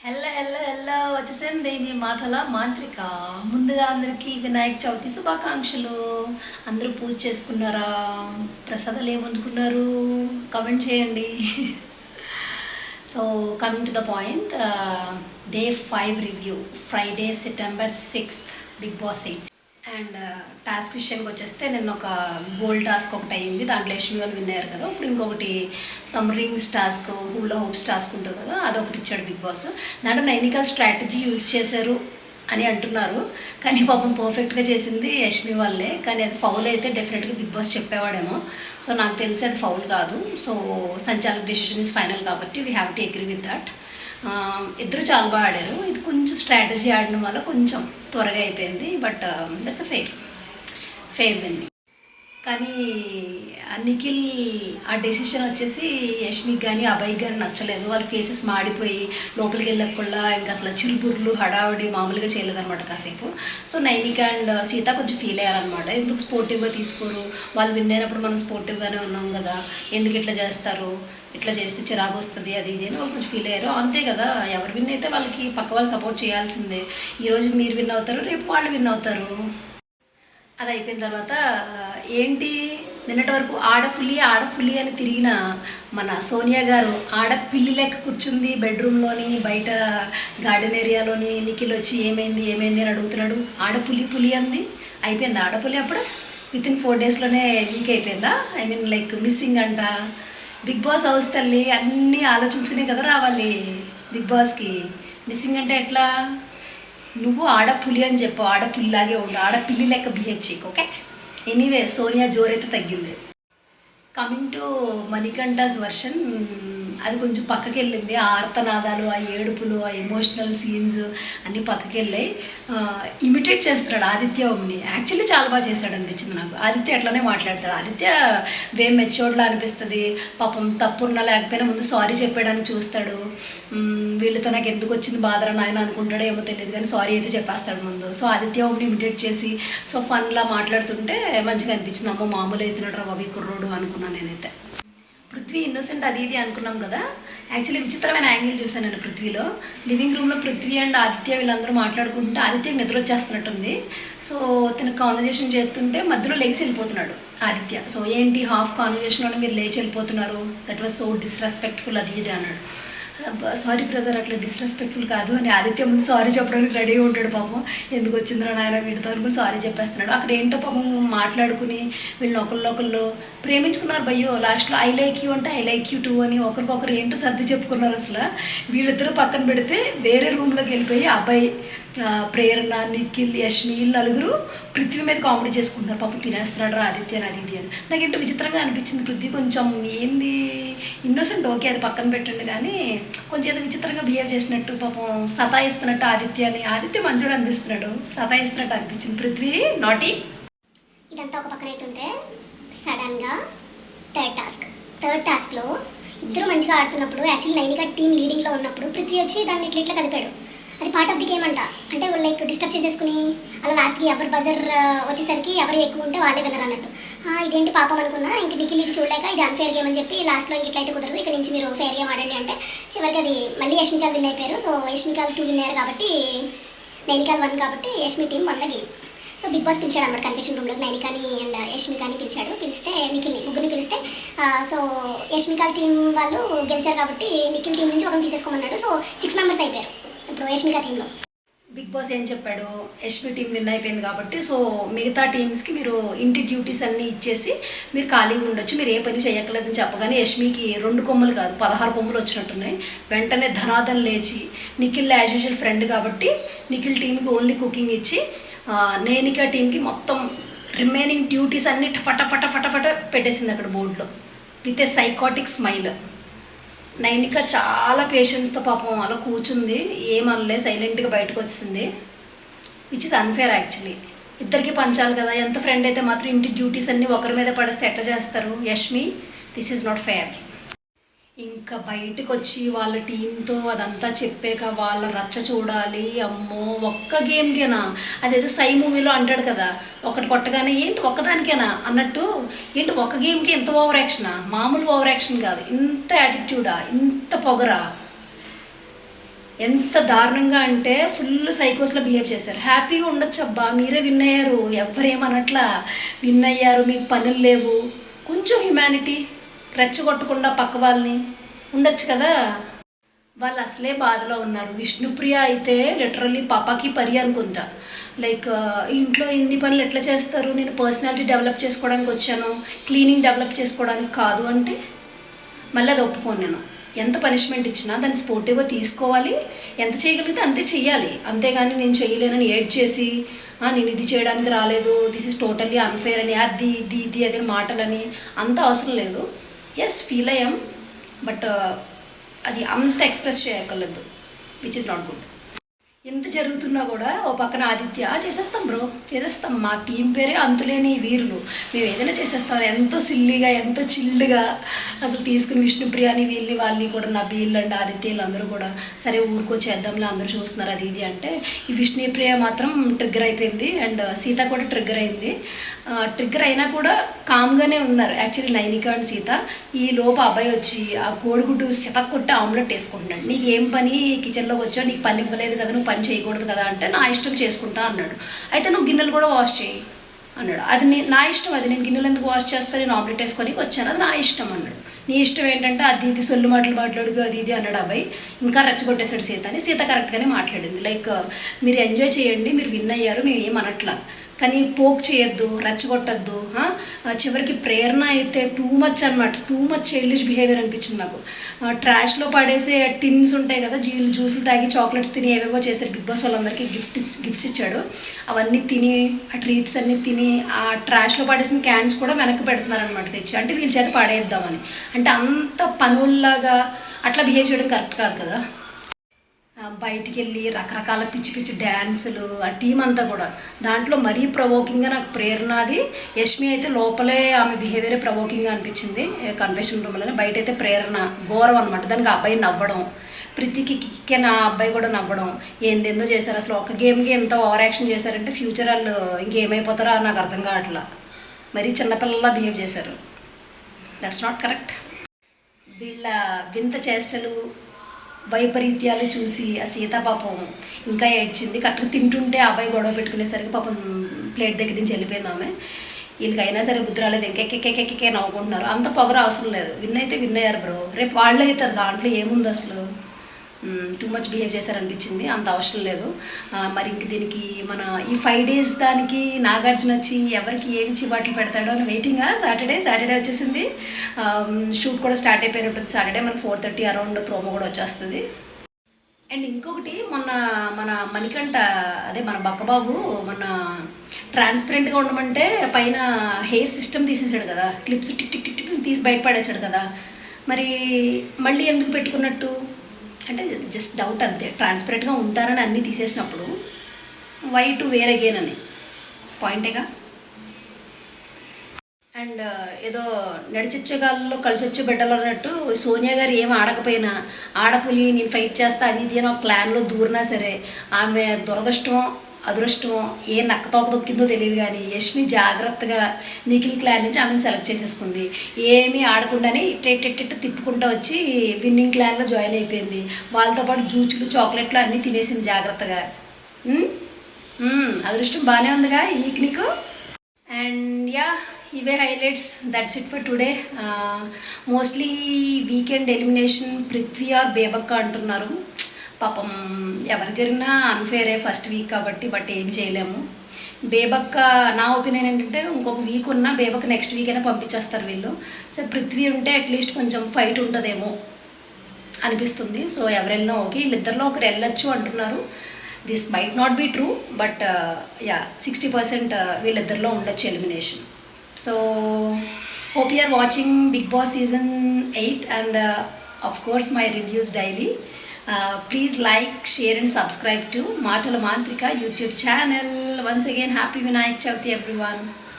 Hello hello hello వచ్చేసింది మీ మాటల మాంత్రిక. ముందుగా అందరికీ వినాయక చవితి శుభాకాంక్షలు. అందరూ పూజ చేసుకున్నారా? ప్రసాదాలు ఏమనుకున్నారు? కమెంట్ చేయండి. So coming to the point, day 5 review, Friday September 6th, big boss 8. And task విషయానికి వచ్చేస్తే నిన్న ఒక గోల్డ్ టాస్క్ ఒకటి అయ్యింది, దాంట్లో యశ్మి వాళ్ళు విన్నారు కదా. ఇప్పుడు ఇంకొకటి some rings task, hula hoops task ఉంటుంది కదా, అదొకటి ఇచ్చాడు బిగ్ బాస్. దాంట్లో నైనికల్ స్ట్రాటజీ యూజ్ చేశారు అని అంటున్నారు, కానీ పాపం పర్ఫెక్ట్గా చేసింది యశ్మి వాళ్ళే. కానీ అది ఫౌల్ అయితే డెఫినెట్గా బిగ్ బాస్ చెప్పేవాడేమో. సో నాకు తెలిసి అది ఫౌల్ కాదు. సో సంచాలక డెసిషన్ ఇస్ ఫైనల్ కాబట్టి we have to agree with that. ఇద్దరు చాలా బాగా ఆడారు. ఇది కొంచెం స్ట్రాటజీ ఆడడం వల్ల కొంచెం త్వరగా అయిపోయింది, but that's a fair win. కానీ నిఖిల్ ఆ డెసిషన్ వచ్చేసి యష్మికి కానీ అభయ్కి కానీ నచ్చలేదు. వాళ్ళ ఫేసెస్ మాడిపోయి లోపలికి వెళ్ళకుండా ఇంకా అసలు చిరుబుర్లు హడావిడి మామూలుగా చేయలేదన్నమాట కాసేపు. సో నైనిక అండ్ సీత కొంచెం ఫీల్ అయ్యారనమాట. ఎందుకు స్పోర్టివ్గా తీసుకోరు, వాళ్ళు విన్ అయినప్పుడు మనం స్పోర్టివ్గానే ఉన్నాం కదా, ఎందుకు ఇట్లా చేస్తారు, ఇట్లా చేస్తే చిరాకు వస్తుంది అది ఇది అని వాళ్ళు కొంచెం ఫీల్ అయ్యారు. అంతే కదా, ఎవరు విన్ అయితే వాళ్ళకి పక్క వాళ్ళు సపోర్ట్ చేయాల్సిందే. ఈరోజు మీరు విన్ అవుతారు, రేపు వాళ్ళు విన్ అవుతారు. అది అయిపోయిన తర్వాత ఏంటి, నిన్నటి వరకు ఆడఫుల్లి అని తిరిగిన మన సోనియా గారు ఆడపిల్లి లెక్క కూర్చుంది బెడ్రూమ్లోని, బయట గార్డెన్ ఏరియాలోని. నిఖిల్ వచ్చి ఏమైంది అని అడుగుతున్నాడు. ఆడపులి అంది. అయిపోయిందా ఆడపులి అప్పుడు? వితిన్ 4 daysలోనే వీక్ అయిపోయిందా? ఐ మీన్ లైక్ మిస్సింగ్ అంట. బిగ్ బాస్ హౌస్ తల్లి అన్నీ ఆలోచించుకునే కదా రావాలి బిగ్ బాస్కి. మిస్సింగ్ అంటే ఎట్లా? నువ్వు ఆడపులి అని చెప్పు, ఆడపుల్లిలాగే ఉండు, ఆడపిల్లి లెక్క బిహేవ్ చేయకు, ఓకే? ఎనీవే సోనియా జోరైతే తగ్గింది. కమింగ్ టు మణికంఠాస్ వర్షన్, అది కొంచెం పక్కకి వెళ్ళింది. ఆ ఆర్తనాదాలు, ఆ ఏడుపులు, ఆ ఎమోషనల్ సీన్స్ అన్నీ పక్కకి వెళ్ళాయి. ఇమిటేట్ చేస్తున్నాడు ఆదిత్య ఓంని. యాక్చువల్లీ చాలా బాగా చేశాడు అనిపించింది నాకు. ఆదిత్య అట్లనే మాట్లాడతాడు. ఆదిత్య మెచ్యూర్డ్లా అనిపిస్తుంది. పాపం తప్పున్నా లేకపోయినా ముందు సారీ చెప్పడానికి చూస్తాడు. వీళ్ళతో నాకు ఎందుకు వచ్చింది బాధరా నాయన అనుకుంటాడో ఏమో తెలియదు, కానీ సారీ అయితే చెప్పేస్తాడు ముందు. సో ఆదిత్య ఓంని ఇమిటేట్ చేసి సో ఫన్లా మాట్లాడుతుంటే మంచిగా అనిపించింది. అమ్మో మామూలు అవుతున్నాడు రా బాబీ కుర్రోడు అనుకున్నాను నేనైతే. పృథ్వీ ఇన్నోసెంట్ అది ఇది అనుకున్నాం కదా. యాక్చువల్లీ విచిత్రమైన యాంగిల్ చూసాను నేను పృథ్వీలో. లివింగ్ రూమ్లో పృథ్వీ అండ్ ఆదిత్య వీళ్ళందరూ మాట్లాడుకుంటే ఆదిత్యకి నిద్ర వచ్చేస్తున్నట్టుంది. సో తనకు కాన్వర్జేషన్ చేస్తుంటే మధ్యలో లేచి వెళ్ళిపోతున్నాడు ఆదిత్య. సో ఏంటి హాఫ్ కాన్వర్జేషన్లోనే మీరు లేచి వెళ్ళిపోతున్నారు, దట్ వాజ్ సో డిస్రెస్పెక్ట్ఫుల్ అది ఇది అన్నాడు. సారీ బ్రదర్, అట్లా డిస్రెస్పెక్ట్ఫుల్ కాదు అని ఆదిత్య ముందు సారీ చెప్పడానికి రెడీగా ఉంటాడు. పాపం ఎందుకు వచ్చిందిరా నాయన వీటితో అనుకుని సారీ చెప్పేస్తున్నాడు. అక్కడ ఏంటో పాపం మాట్లాడుకుని వీళ్ళని ఒకళ్ళు ప్రేమించుకున్నారు. భయ్యో లాస్ట్లో ఐ లైక్ యూ అంటే ఐ లైక్ యూ టూ అని ఒకరికొకరు ఏంటో సర్ది చెప్పుకున్నారు. అసలు వీళ్ళిద్దరూ పక్కన పెడితే వేరే రూమ్లోకి వెళ్ళిపోయి అబ్బాయి ప్రేరణ, నిఖిల్, యష్మి నలుగురు పృథ్వీ మీద కామెడీ చేసుకుంటున్నారు. పాపం తినేస్తున్నాడు రా ఆదిత్య అది ఇది అని. నాకు ఏంటో విచిత్రంగా అనిపించింది. పృథ్వీ కొంచెం ఏంది ఇన్నోసెంట్ ఓకే, అది పక్కన పెట్టండి, కానీ కొంచెం ఏదో విచిత్రంగా బిహేవ్ చేసినట్టు, పాపం సతాయిస్తున్నట్టు ఆదిత్య మంచోడు అనిపిస్తున్నాడు, సతాయిస్తున్నట్టు అనిపించింది. పృథ్వీ నాటి. ఇదంతా ఒక పక్కన అవుతుంటే సడన్గా థర్డ్ టాస్క్లో ఇద్దరు మంచిగా ఆడుతున్నప్పుడు, యాక్చువల్లీ నైనిక టీం లీడింగ్లో ఉన్నప్పుడు పృథ్వీ వచ్చి దాన్ని ఇట్లా కదిపాడు. అది పార్ట్ ఆఫ్ ది గేమ్ అంట. అంటే లైక్ డిస్టర్బ్ చేసేసుకుని అలా లాస్ట్కి ఎవరు బజర్ వచ్చేసరికి ఎవరు ఎక్కువ ఉంటే వాళ్ళే విన్నర్ అన్నట్టు. ఇదేంటి పాపం అనుకున్నా. ఇంక నిఖిల్ ఇది చూడలేక ఇది అన్ఫేర్ గేమ్ అని చెప్పి లాస్ట్లో ఇంక ఇట్లయితే కుదరదు, ఇక్కడ నుంచి మీరు ఫేర్ గేమ్ ఆడండి అంటే చివరికి అది మళ్ళీ యష్మికాల్ విన్ అయిపోయారు. సో యష్మికాల్ 2 విన్ అయ్యారు కాబట్టి నైనికాల్ 1 కాబట్టి Yashmi team won the game. So big boss పిలిచాడు అన్నమాట కన్ఫ్యూషన్ రూమ్లోకి. నైనికాని అండ్ యష్మికాని పిలిచాడు. పిలిస్తే నిఖిల్ని ముగ్గురిని పిలిస్తే సో యష్మికాల్ టీం వాళ్ళు గెలిచారు కాబట్టి నిఖిల్ టీం నుంచి ఒకరిని తీసేసుకోమన్నాడు. సో 6 members అయిపోయారు ఇప్పుడు యష్మికా టీంలో. బిగ్ బాస్ ఏం చెప్పాడు, యష్మి టీం విన్ అయిపోయింది కాబట్టి సో మిగతా టీమ్స్కి మీరు ఇంటి డ్యూటీస్ అన్నీ ఇచ్చేసి మీరు ఖాళీగా ఉండొచ్చు, మీరు ఏ పని చేయక్కర్లేదని చెప్పగానే యష్మికి 2 కొమ్ములు కాదు 16 కొమ్ములు వచ్చినట్టున్నాయి. వెంటనే ధనాదన్ లేచి నిఖిల్ యాజ్ యూజువల్ ఫ్రెండ్ కాబట్టి నిఖిల్ టీంకి ఓన్లీ కుకింగ్ ఇచ్చి నైనిక టీంకి మొత్తం రిమైనింగ్ డ్యూటీస్ అన్నీ ఫట పెట్టేసింది అక్కడ బోర్డులో with a psychotic smile. Nainika చాలా పేషెన్స్తో పాపం అలా కూర్చుంది, ఏమనలే, సైలెంట్గా బయటకు వచ్చింది. Which is unfair actually. ఇద్దరికి పంచాలి కదా, ఎంత ఫ్రెండ్ అయితే మాత్రం ఇంటి డ్యూటీస్ అన్నీ ఒకరి మీద పడేస్తే ఎట్లా చేస్తారు Yashmi? This is not fair. ఇంకా బయటకు వచ్చి వాళ్ళ టీంతో అదంతా చెప్పాక వాళ్ళ రచ్చ చూడాలి. అమ్మో ఒక్క గేమ్కేనా, అదేదో సై మూవీలో అంటాడు కదా, ఒకటి కొట్టగానే ఏంటి ఒక్కదానికేనా అన్నట్టు, ఏంటి ఒక్క గేమ్కి ఎంత ఓవర్ యాక్షనా? మామూలు ఓవర్ యాక్షన్ కాదు, ఇంత యాటిట్యూడా, ఇంత పొగరా? ఎంత దారుణంగా అంటే ఫుల్ సైకోస్లో బిహేవ్ చేశారు. హ్యాపీగా ఉండొచ్చు అబ్బా, మీరే విన్ అయ్యారు, ఎవరేమనట్లా, విన్ అయ్యారు, మీకు పనులు లేవు, కొంచెం హ్యుమానిటీ, రెచ్చగొట్టకుండా పక్క వాళ్ళని ఉండొచ్చు కదా. వాళ్ళు అసలే బాధలో ఉన్నారు. విష్ణుప్రియ అయితే లిటరల్లీ పాపాకి పరి అనుకుంటా. లైక్ ఇంట్లో ఇన్ని పనులు ఎట్లా చేస్తారు, నేను పర్సనాలిటీ డెవలప్ చేసుకోవడానికి వచ్చాను, క్లీనింగ్ డెవలప్ చేసుకోవడానికి కాదు అంటే మళ్ళీ అది ఒప్పుకోను నేను. ఎంత పనిష్మెంట్ ఇచ్చినా దాన్ని స్పోర్టివ్గా తీసుకోవాలి, ఎంత చేయగలిగితే అంతే చెయ్యాలి. అంతేగాని నేను చేయలేనని ఏడ్ చేసి నేను ఇది చేయడానికి రాలేదు, దిస్ ఇస్ టోటల్లీ అన్ఫేర్ అని అది ఇది ఇది అదే మాటలని అంత అవసరం లేదు. ఎస్ ఫీల్ అయ్యాం, బట్ అది అంత ఎక్స్ప్రెస్ చేయక్కర్లేదు, విచ్ ఇస్ నాట్ గుడ్. ఎంత జరుగుతున్నా కూడా ఓ పక్కన ఆదిత్య చేసేస్తాం బ్రో, చేసేస్తాం, మా టీం పేరే అంతులేని వీరులు, మేము ఏదైనా చేసేస్తాం, ఎంతో సిల్లీగా ఎంతో చిల్లుగా అసలు తీసుకుని విష్ణుప్రియని వీళ్ళని వాళ్ళని కూడా నా వీళ్ళు అండ్ ఆదిత్యలు అందరూ కూడా సరే ఊరుకో చేద్దాంలే అందరూ చూస్తున్నారు అది ఇది అంటే, ఈ విష్ణుప్రియ మాత్రం ట్రిగ్గర్ అయిపోయింది అండ్ సీత కూడా ట్రిగ్గర్ అయింది. ట్రిగ్గర్ అయినా కూడా కామ్గానే ఉన్నారు యాక్చువల్లీ నైనిక అండ్ సీత. ఈ లోపు అబ్బాయి వచ్చి ఆ కోడిగుడ్డు కొట్టి ఆమ్లెట్ వేసుకుంటున్నాడు. నీకు ఏం పని కిచెన్లోకి వచ్చావు, నీకు పని ఇవ్వలేదు కదా, నువ్వు పని చేయకూడదు కదా అంటే నా ఇష్టం చేసుకుంటా అన్నాడు. అయితే నువ్వు గిన్నెలు కూడా వాష్ చేయి అన్నాడు. అది నా ఇష్టం, అది నేను గిన్నెలు ఎందుకు వాష్ చేస్తాను, నేను ఆమ్లెట్ వేసుకొని వచ్చాను, అది నా ఇష్టం అన్నాడు. నీ ఇష్టం ఏంటంటే అది ఇది సొల్లు మాట్లాడుగు అది ఇది అన్నాడు అబ్బాయి. ఇంకా రెచ్చగొట్టేశాడు సీతని. సీత కరెక్ట్గానే మాట్లాడింది, లైక్ మీరు ఎంజాయ్ చేయండి, మీరు విన్ అయ్యారు, మేము ఏమనట్లా, కానీ పోక్ చేయొద్దు, రెచ్చగొట్టద్దు. చివరికి ప్రేరణ అయితే టూ మచ్ అనమాట, టూ మచ్ చైల్డిష్ బిహేవియర్ అనిపించింది నాకు. ట్రాష్లో పడేసే టిన్స్ ఉంటాయి కదా, జ్యూసులు తాగి చాక్లెట్స్ తిని ఏవేవో చేశారు. బిగ్ బాస్ వాళ్ళందరికీ గిఫ్ట్స్ ఇచ్చాడు, అవన్నీ తిని ఆ ట్రీట్స్ అన్నీ తిని ఆ ట్రాష్లో పడేసిన క్యాన్స్ కూడా వెనక్కి పెడుతున్నారనమాట తెచ్చి, అంటే వీళ్ళ చేత పడేద్దామని. అంటే అంత పనుల్లాగా అట్లా బిహేవ్ చేయడం కరెక్ట్ కాదు కదా. బయటికి వెళ్ళి రకరకాల పిచ్చి పిచ్చి డ్యాన్సులు, ఆ టీం అంతా కూడా దాంట్లో మరీ ప్రవోకింగ్గా నాకు ప్రేరణది. యష్మి అయితే లోపలే ఆమె బిహేవియరే ప్రవోకింగ్గా అనిపించింది కన్ఫెషన్ రూమ్లోనే. బయట అయితే ప్రేరణ ఘోరం అనమాట. దానికి ఆ అబ్బాయి నవ్వడం, ప్రీతికి కిక్కే నా అబ్బాయి కూడా నవ్వడం, ఏందేందో చేశారు. అసలు ఒక గేమ్కి ఎంత ఓవర్ యాక్షన్ చేశారంటే ఫ్యూచర్ వాళ్ళు ఇంకేమైపోతారో నాకు అర్థం కావట్లా. మరీ చిన్నపిల్లల్లా బిహేవ్ చేశారు, దట్స్ నాట్ కరెక్ట్. వీళ్ళ వింత చేష్టలు వైపరీత్యాలు చూసి ఆ సీత పాపం ఇంకా ఏడ్చింది. కరెక్ట్గా తింటుంటే అబ్బాయి గొడవ పెట్టుకునేసరికి పాపం ప్లేట్ దగ్గర నుంచి వెళ్ళిపోయింది ఆమె. వీళ్ళకైనా సరే బుద్ధి రాలేదు, ఇంకెక్కెక్కెక్కెక్కే నవ్వుకుంటున్నారు. అంత పొగరు అవసరం లేదు, విన్ అయితే విన్ అయ్యారు బ్రో, రేపు వాళ్ళు అవుతారు, దాంట్లో ఏముంది అసలు. టూ మచ్ బిహేవ్ చేశారనిపించింది, అంత అవసరం లేదు. మరి ఇంక దీనికి మన ఈ 5 days దానికి నాగార్జున వచ్చి ఎవరికి ఏమి చివాట్లు పెడతాడో అని వెయిటింగా. సాటర్డే వచ్చేసింది, షూట్ కూడా స్టార్ట్ అయిపోయినట్టుంది. సాటర్డే మన 4:30 అరౌండ్ ప్రోమో కూడా వచ్చేస్తుంది. అండ్ ఇంకొకటి మొన్న మన మణికంఠ అదే మన బక్కబాబు మొన్న ట్రాన్స్పరెంట్గా ఉండమంటే పైన హెయిర్ సిస్టమ్ తీసేసాడు కదా, clips tick tick tick tick తీసి బయటపడేశాడు కదా. మరి మళ్ళీ ఎందుకు పెట్టుకున్నట్టు అంటే జస్ట్ డౌట్ అంతే. ట్రాన్స్పరెంట్గా ఉంటారని అన్నీ తీసేసినప్పుడు వై టు వేర్ అగైన్ అని పాయింటేగా. అండ్ ఏదో నడిచొచ్చేగాల్లో కలిసొచ్చే బిడ్డలు అన్నట్టు సోనియా గారు ఏం ఆడకపోయినా ఆడపులి నేను ఫైట్ చేస్తా అది ఇది అని ఒక క్లాన్లో దూరినా సరే ఆమె దురదృష్టమో అదృష్టమో ఏ నక్కతోక దొక్కిందో తెలియదు, కానీ యష్మి జాగ్రత్తగా నిఖిల్ క్లాన్ నుంచి ఆమెను సెలెక్ట్ చేసేసుకుంది. ఏమీ ఆడకుండానే ఇట్ట తిప్పుకుంటూ వచ్చి విన్నింగ్ క్లాన్లో జాయిన్ అయిపోయింది. వాళ్ళతో పాటు జూచులు చాక్లెట్లు అన్నీ తినేసింది జాగ్రత్తగా. అదృష్టం బాగానే ఉందిగా ఈ వీక్ నీకు. అండ్ యా, ఇవే highlights, that's it for today. Mostly weekend elimination Prithvi or Bebakka అంటున్నారు. పాపం ఎవరికి జరిగినా అన్ఫేరే ఫస్ట్ వీక్ కాబట్టి, బట్ ఏం చేయలేము. బేబక్క నా ఒపీనియన్ ఏంటంటే ఇంకొక వీక్ ఉన్నా బేబక్క నెక్స్ట్ వీక్ అయినా పంపించేస్తారు వీళ్ళు. సో పృథ్వీ ఉంటే అట్లీస్ట్ కొంచెం ఫైట్ ఉంటుందేమో అనిపిస్తుంది. సో ఎవరెళ్ళినా ఓకే, వీళ్ళిద్దరిలో ఒకరు వెళ్ళొచ్చు అంటున్నారు. This might not be true, but ya 60% వీళ్ళిద్దరిలో ఉండొచ్చు elimination. So hope you are watching Big Boss season 8 and of course my reviews daily. Please like, share and subscribe to Matala Mantrika YouTube channel. Once again, happy Vinayak Chavthi everyone.